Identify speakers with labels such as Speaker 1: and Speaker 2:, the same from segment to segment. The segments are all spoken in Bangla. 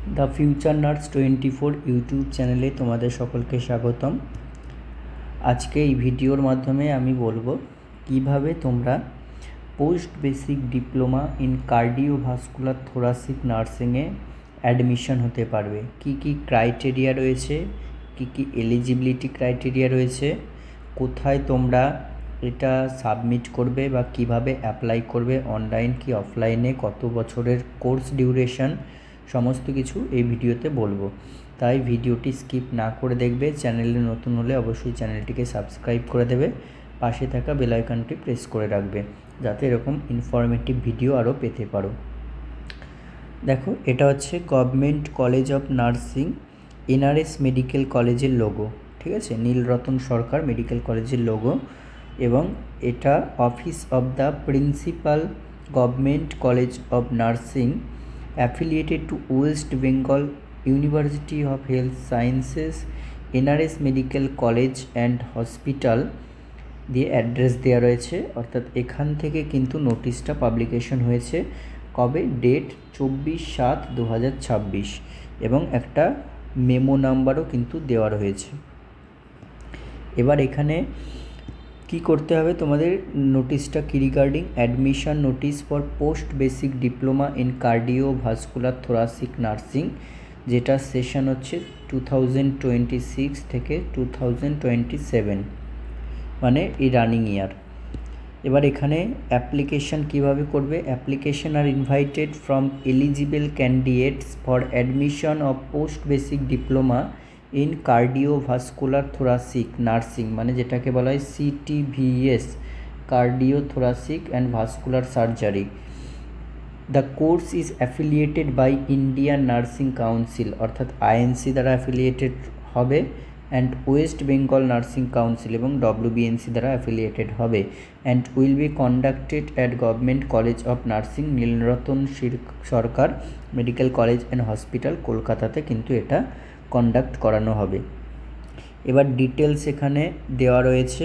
Speaker 1: দ্য ফিউচার নার্স 24 ইউটিউব চ্যানেলে তোমাদের সকলকে স্বাগতম। আজকে এই ভিডিওর মাধ্যমে আমি বলবো কিভাবে তোমরা post basic diploma in cardiovascular thoracic নার্সিংয়ে অ্যাডমিশন হতে পারবে। কি কি ক্রাইটেরিয়া রয়েছে, কি কি এলিজিবিলিটি ক্রাইটেরিয়া রয়েছে, কোথায় তোমরা এটা সাবমিট করবে বা কিভাবে অ্যাপ্লাই করবে, অনলাইন কি অফলাইনে, কত বছরের কোর্স ডিউরেশন, সমস্ত কিছু এই ভিডিওতে বলবো। তাই ভিডিওটি স্কিপ না করে দেখবে। চ্যানেলে নতুন হলে অবশ্যই চ্যানেলটিকে সাবস্ক্রাইব করে দেবে, পাশে থাকা বেল আইকনটি প্রেস করে রাখবে যাতে এরকম ইনফরমেটিভ ভিডিও আরও পেতে পারো। দেখো, এটা হচ্ছে government college of nursing NRS medical কলেজের লোগো, ঠিক আছে, নীলরতন সরকার মেডিকেল কলেজের লোগো। এবং এটা office of the principal government college of nursing affiliated to West Bengal university of health sciences NRS medical college and hospital দিয়ে অ্যাড্রেস দেওয়া রয়েছে। অর্থাৎ এখান থেকে কিন্তু নোটিশটা পাবলিকেশন হয়েছে। কবে? ডেট 24/7/2026 এবং একটা মেমো নাম্বারও কিন্তু দেওয়া রয়েছে। এবার এখানে কি করতে হবে তোমাদের, নোটিশটা কি regarding admission notice for post basic diploma in cardiovascular thoracic nursing, যেটা সেশন হচ্ছে 2026 থেকে 2027, মানে এই রানিং ইয়ার। এবার এখানে অ্যাপ্লিকেশান কিভাবে করবে, application are invited from eligible candidates for admission of post basic diploma in cardiovascular thoracic nursing, মানে যেটাকে বলা হয় CTVS, cardio thoracic and vascular surgery. The course is affiliated by Indian Nursing Council, অর্থাৎ INC দ্বারা অ্যাফিলিয়েটেড হবে, and West Bengal Nursing Council এবং WBNC দ্বারা অ্যাফিলিয়েটেড হবে, and will be conducted at government college of nursing Nilratan Sarkar medical college and hospital, কলকাতাতে কিন্তু এটা কন্ডাক্ট করানো হবে। এবার ডিটেলস এখানে দেওয়া রয়েছে।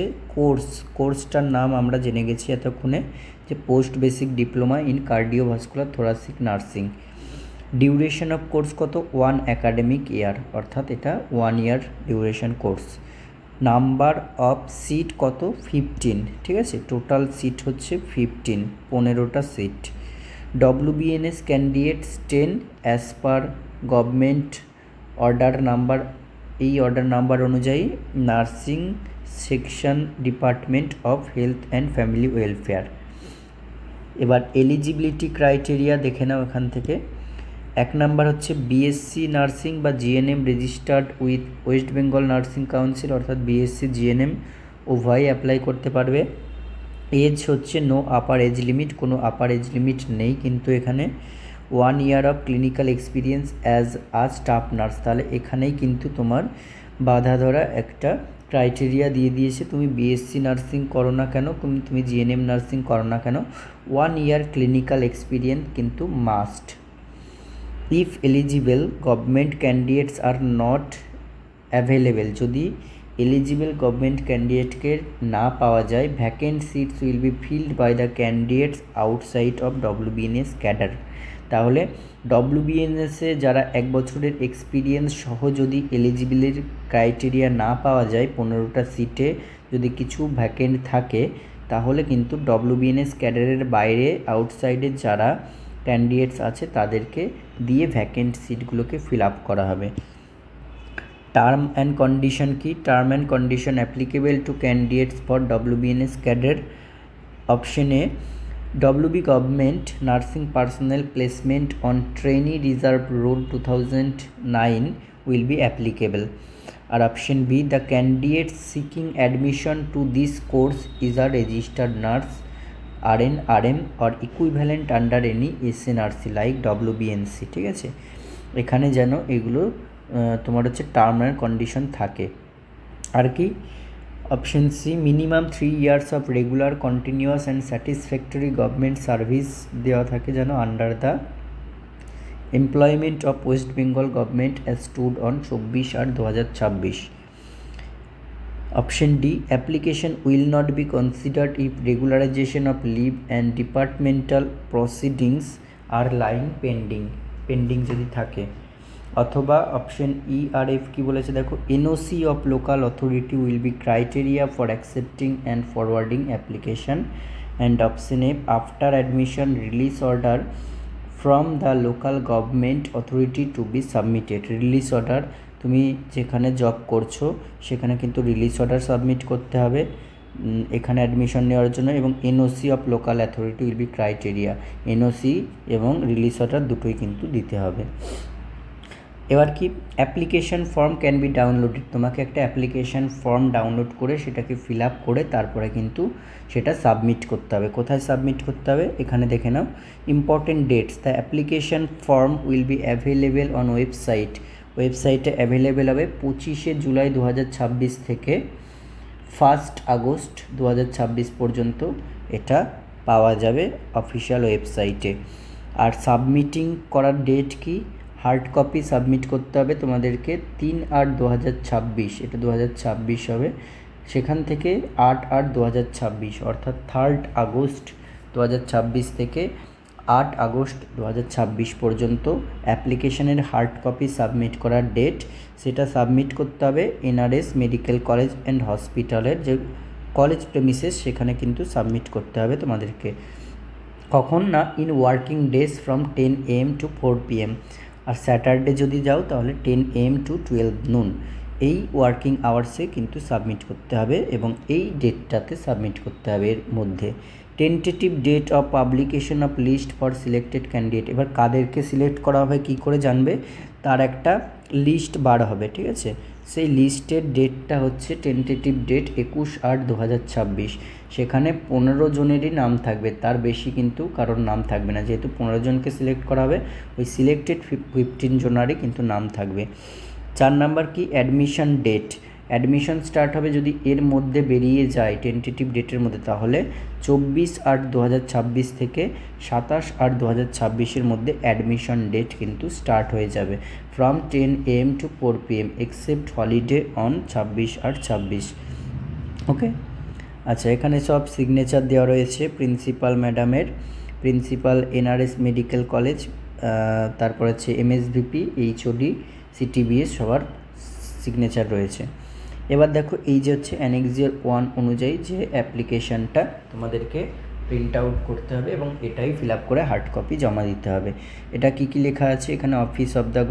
Speaker 1: কোর্সটার নাম আমরা জেনে গেছি এতক্ষণে, যে post basic diploma in cardiovascular thoracic nursing. Duration of course কত? 1 অ্যাকাডেমিক ইয়ার, অর্থাৎ এটা 1 year duration course. Number of seat কত? 15, ঠিক আছে, টোটাল সিট হচ্ছে 15টা seat. WBNS candidates 10 as per government order number, এই অর্ডার নাম্বার অনুযায়ী nursing section department of health and family welfare. এবার এলিজিবিলিটি ক্রাইটেরিয়া দেখে নাও এখান থেকে। 1 নাম্বার হচ্ছে BSc নার্সিং বা GNM registered with West Bengal Nursing Council, অর্থাৎ BSc GNM উভয় অ্যাপ্লাই করতে পারবে। এজ হচ্ছে নো আপার এজ লিমিট, কোনো আপার এজ লিমিট নেই কিন্তু এখানে। 1 year of clinical experience as a staff nurse, তাহলে এখানেই কিন্তু তোমার বাধা ধরা একটা ক্রাইটেরিয়া দিয়ে দিয়েছে। তুমি BSc নার্সিং করো না কেন, তুমি GNM নার্সিং করো না কেন, 1 ইয়ার ক্লিনিক্যাল এক্সপিরিয়েন্স কিন্তু must. If eligible government candidates are not available, যদি এলিজিবল গভর্নমেন্ট ক্যান্ডিডেটকে না পাওয়া যায়, vacant seats will be filled by the candidates outside of WBNS cadre. তাহলে WBNS-এ যারা 1 বছরের এক্সপিরিয়েন্স সহ যদি এলিজিবিলির ক্রাইটেরিয়া না পাওয়া যায়, 15টা সিটে যদি কিছু ভ্যাকেন্ট থাকে, তাহলে কিন্তু WBNS ক্যাডারের বাইরে আউটসাইডের যারা ক্যান্ডিডেটস আছে তাদেরকে দিয়ে ভ্যাকেন্ট সিটগুলোকে ফিল আপ করা হবে। টার্ম অ্যান্ড কন্ডিশন কি? Term and condition applicable to candidates for WBNS cadre. Option A, WB government nursing personal placement on trainee reserve roll 2009 will be applicable. আর option B, the candidate seeking admission to this course is a registered nurse, RN, RM or equivalent under any SNRC like WBNC, ঠিক আছে। এখানে যেন এগুলো তোমার হচ্ছে টার্ম অ্যান্ড কন্ডিশন থাকে। আর কি? Option C, minimum 3 years of regular continuous and satisfactory government service দেওয়া থাকে যেন under the employment of West Bengal government as stood on 24/8/2026। Option D, application will not be considered if regularization of leave and departmental proceedings are lying pending যদি থাকে। অথবা অপশন ই আর এফ কী বলেছে দেখো, NOC of local authority will be criteria for accepting and forwarding application, and option F after admission release order from the local government authority two be submitted. Release order, তুমি যেখানে জব করছো সেখানে কিন্তু রিলিজ অর্ডার সাবমিট করতে হবে এখানে অ্যাডমিশন নেওয়ার জন্য, এবং NOC of local authority will be criteria, NOC এবং রিলিজ অর্ডার দুটোই কিন্তু দিতে হবে। এবার কি, application form can be downloaded, তোমাকে একটা অ্যাপ্লিকেশান ফর্ম ডাউনলোড করে সেটাকে ফিল আপ করে তারপরে কিন্তু সেটা সাবমিট করতে হবে। কোথায় সাবমিট করতে হবে এখানে দেখে নাও, important dates, the application form will be available on ওয়েবসাইটে অ্যাভেলেবেল হবে 25শে জুলাই 2026 থেকে 1 আগস্ট 2026 পর্যন্ত এটা পাওয়া যাবে অফিসিয়াল ওয়েবসাইটে। আর সাবমিটিং করার ডেট কি, হার্ড কপি সাবমিট করতে হবে তোমাদেরকে 3/8/2026, এটা 2026 হবে, সেখান থেকে 8/8/2026 অর্থাৎ 3 আগস্ট 2026 থেকে 8 আগস্ট 2026 পর্যন্ত অ্যাপ্লিকেশনের হার্ড কপি সাবমিট করার ডেট। সেটা সাবমিট করতে হবে এনআরএস মেডিকেল কলেজ অ্যান্ড হসপিটালের যে কলেজ প্রেমিসেস সেখানে কিন্তু সাবমিট করতে হবে তোমাদেরকে। কখন না, in working days from 10 AM to 4 PM, আর স্যাটারডে যদি যাও তাহলে 10 AM to 12 noon, এই ওয়ার্কিং আওয়ার্সে কিন্তু সাবমিট করতে হবে এবং এই ডেটটাতে সাবমিট করতে হবে এর মধ্যে। Tentative date of publication of list for selected candidate, এবার কাদেরকে সিলেক্ট করা হবে কী করে জানবে, তার একটা লিস্ট বার হবে, ঠিক আছে, সেই লিস্টের ডেটটা হচ্ছে টেন্টেটিভ ডেট 21/8/2026, সেখানে 15 জনেরই নাম থাকবে, তার বেশি কিন্তু কারোর নাম থাকবে না, যেহেতু 15 জনকে সিলেক্ট করা হবে ওই সিলেক্টেড 15 জনারই কিন্তু নাম থাকবে। 4 নাম্বার কি, অ্যাডমিশন ডেট, অ্যাডমিশন স্টার্ট হবে যদি এর মধ্যে বেরিয়ে যায় টেন্টেটিভ ডেটের মধ্যে, তাহলে 24/8/2026 থেকে 27/8/2026 মধ্যে অ্যাডমিশন ডেট কিন্তু স্টার্ট হয়ে যাবে from 10 AM to 4 PM except holiday on 26/8/26। ওকে, আচ্ছা, এখানে সব সিগনেচার দেওয়া রয়েছে প্রিন্সিপাল ম্যাডামের, প্রিন্সিপাল এনআরএস মেডিকেল কলেজ, তারপর হচ্ছে এমএসভিপি, এইচওডি, সিটিবিএস সবার সিগনেচার রয়েছে। এবার দেখো এই যে হচ্ছে অ্যানেক্সিয়ার 1 অনুযায়ী যে অ্যাপ্লিকেশানটা তোমাদেরকে প্রিন্ট আউট করতে হবে এবং এটাই ফিল আপ করে হার্ড কপি জমা দিতে হবে। এটা কি কি লেখা আছে এখানে, office of the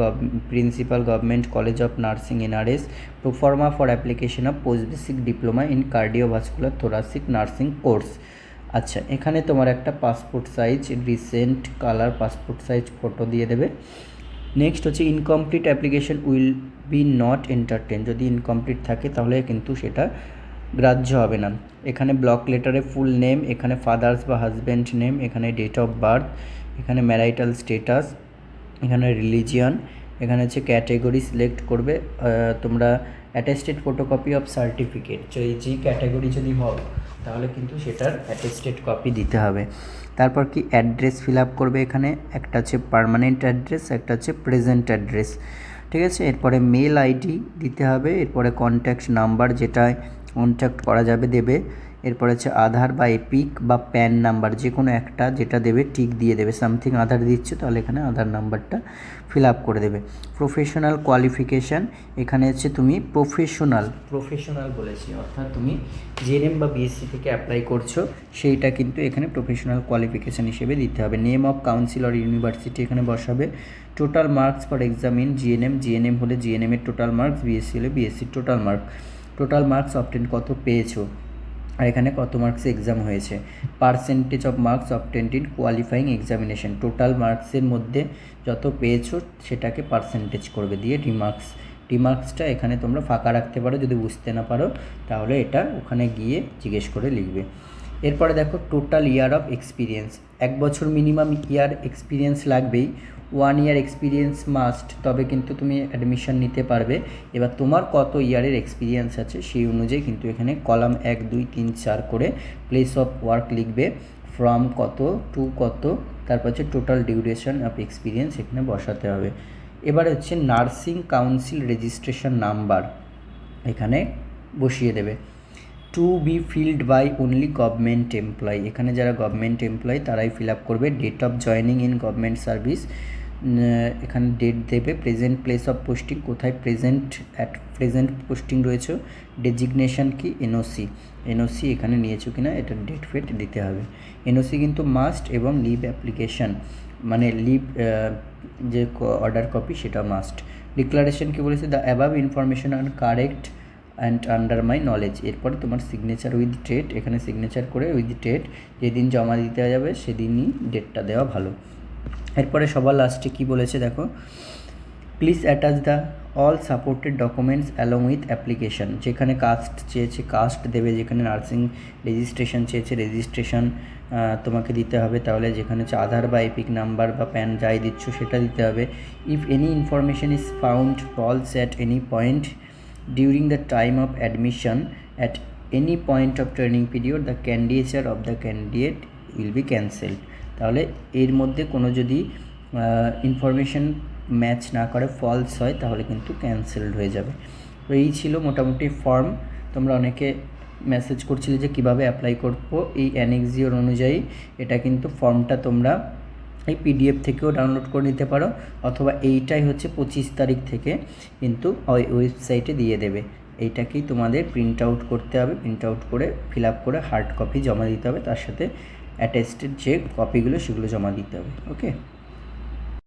Speaker 1: principal government college of nursing NRS, proforma for application of post basic diploma in cardiovascular thoracic nursing course. আচ্ছা, এখানে তোমার একটা passport size recent colour passport size photo দিয়ে দেবে। নেক্সট হচ্ছে incomplete application will be not entertain, যদি ইনকমপ্লিট থাকে তাহলে কিন্তু সেটা গ্রাহ্য হবে না। এখানে ব্লক লেটারে ফুল নেম, এখানে ফাদার্স বা হাজব্যান্ড নেম, এখানে ডেট অফ বার্থ, এখানে ম্যারাইটাল স্টেটাস, এখানে রিলিজিয়ন, এখানে হচ্ছে ক্যাটেগরি সিলেক্ট করবে তোমরা, অ্যাটেস্টেড ফটোকপি অফ সার্টিফিকেট, এই যে ক্যাটাগরি যদি হও তাহলে কিন্তু সেটার অ্যাটেস্টেড কপি দিতে হবে। তারপর কি অ্যাড্রেস ফিল আপ করবে, এখানে একটা হচ্ছে পার্মানেন্ট অ্যাড্রেস, একটা হচ্ছে প্রেজেন্ট অ্যাড্রেস, ঠিক আছে। এরপরে মেল আইডি দিতে হবে, এরপরে কন্ট্যাক্ট নাম্বার যেটায় কন্ট্যাক্ট করা যাবে দেবে, এরপরে হচ্ছে আধার বা এপিক বা প্যান নাম্বার যে কোনো একটা যেটা দেবে টিক দিয়ে দেবে, সামথিং আধার দিচ্ছে তাহলে এখানে আধার নাম্বারটা ফিল আপ করে দেবে। প্রফেশনাল কোয়ালিফিকেশান, এখানে হচ্ছে তুমি প্রফেশনাল বলেছি, অর্থাৎ তুমি জিএনএম বা বিএসসি থেকে অ্যাপ্লাই করছো সেইটা কিন্তু এখানে প্রফেশনাল কোয়ালিফিকেশান হিসেবে দিতে হবে। Name of council or university এখানে বসাবে। Total marks for exam in GNM হলে জিএনএমের টোটাল মার্কস, বিএসসি হলে বিএসসির টোটাল মার্কস অবটেন কত পেয়েছো, আর এখানে কত মার্কসে এক্সাম হয়েছে। Percentage of marks obtained in qualifying examination, total মার্কসের মধ্যে যত পেয়েছো সেটাকে পার্সেন্টেজ করবে দিয়ে রিমার্কসটা এখানে তোমরা ফাঁকা রাখতে পারো, যদি বুঝতে না পারো তাহলে এটা ওখানে গিয়ে জিজ্ঞেস করে লিখবে। এরপরে দেখো টোটাল ইয়ার অফ এক্সপিরিয়েন্স, 1 বছর মিনিমাম ইয়ার এক্সপিরিয়েন্স লাগবেই, 1 ইয়ার এক্সপিরিয়েন্স মাস্ট, তবে কিন্তু তুমি অ্যাডমিশন নিতে পারবে। এবার তোমার কত ইয়ারের এক্সপিরিয়েন্স আছে সেই অনুযায়ী কিন্তু এখানে কলাম 1 2 3 4 করে প্লেস অফ ওয়ার্ক লিখবে, ফ্রম কত টু কত, তারপর হচ্ছে টোটাল ডিউরেশন অফ এক্সপিরিয়েন্স এখানে বসাতে হবে। এবার হচ্ছে নার্সিং কাউন্সিল রেজিস্ট্রেশন নাম্বার এখানে বসিয়ে দেবে। To be filled by only government employee, এখানে যারা গভর্নমেন্ট এমপ্লয়ি তারাই ফিল আপ করবে। Date of joining in government service এখানে ডেট দেবে, প্রেজেন্ট প্লেস অফ পোস্টিং, কোথায় প্রেজেন্ট পোস্টিং রয়েছে, ডেজিগনেশন কি, এনওসি এখানে নিয়েছো কিনা এটা ডেট ফেট দিতে হবে। এনওসি কিন্তু মাস্ট, এবং লিভ অ্যাপ্লিকেশান মানে লিভ যে অর্ডার কপি সেটা মাস্ট। ডিক্লারেশন কি বলেছে, the above information are correct and under my knowledge, এরপরে তোমার সিগনেচার উইথ ডেট, এখানে সিগনেচার করে উইথ ডেট, যেদিন জমা দিতে যাবে সেদিনই ডেটটা দেওয়া ভালো। এরপরে সবার লাস্টে কি বলেছে দেখো, please attach the all supported documents along with application, যেখানে কাস্ট চেয়েছে কাস্ট দেবে, যেখানে নার্সিং রেজিস্ট্রেশন চেয়েছে রেজিস্ট্রেশন তোমাকে দিতে হবে, তাহলে যেখানে হচ্ছে আধার বা এপিক নাম্বার বা প্যান যাই দিচ্ছ সেটা দিতে হবে। If any information is found false at any point during the time of admission at any point of training period, the candidature of the candidate will be cancelled. তাহলে এর মধ্যে কোনো যদি ইনফরমেশন ম্যাচ না করে, ফলস হয়, তাহলে কিন্তু ক্যান্সেলড হয়ে যাবে। তো এই ছিল মোটামুটি ফর্ম। তোমরা অনেকে মেসেজ করছিলে যে কীভাবে অ্যাপ্লাই করবো এই অ্যানেক্স জিওর অনুযায়ী। এটা কিন্তু ফর্মটা তোমরা এই পিডিএফ থেকেও ডাউনলোড করে নিতে পারো, অথবা এইটাই হচ্ছে 25 তারিখ থেকে কিন্তু ওই ওয়েবসাইটে দিয়ে দেবে। এইটাকেই তোমাদের প্রিন্ট আউট করতে হবে, প্রিন্ট আউট করে ফিল আপ করে হার্ড কপি জমা দিতে হবে, তার সাথে অ্যাটেস্টেড যে কপিগুলো সেগুলো জমা দিতে হবে। ওকে।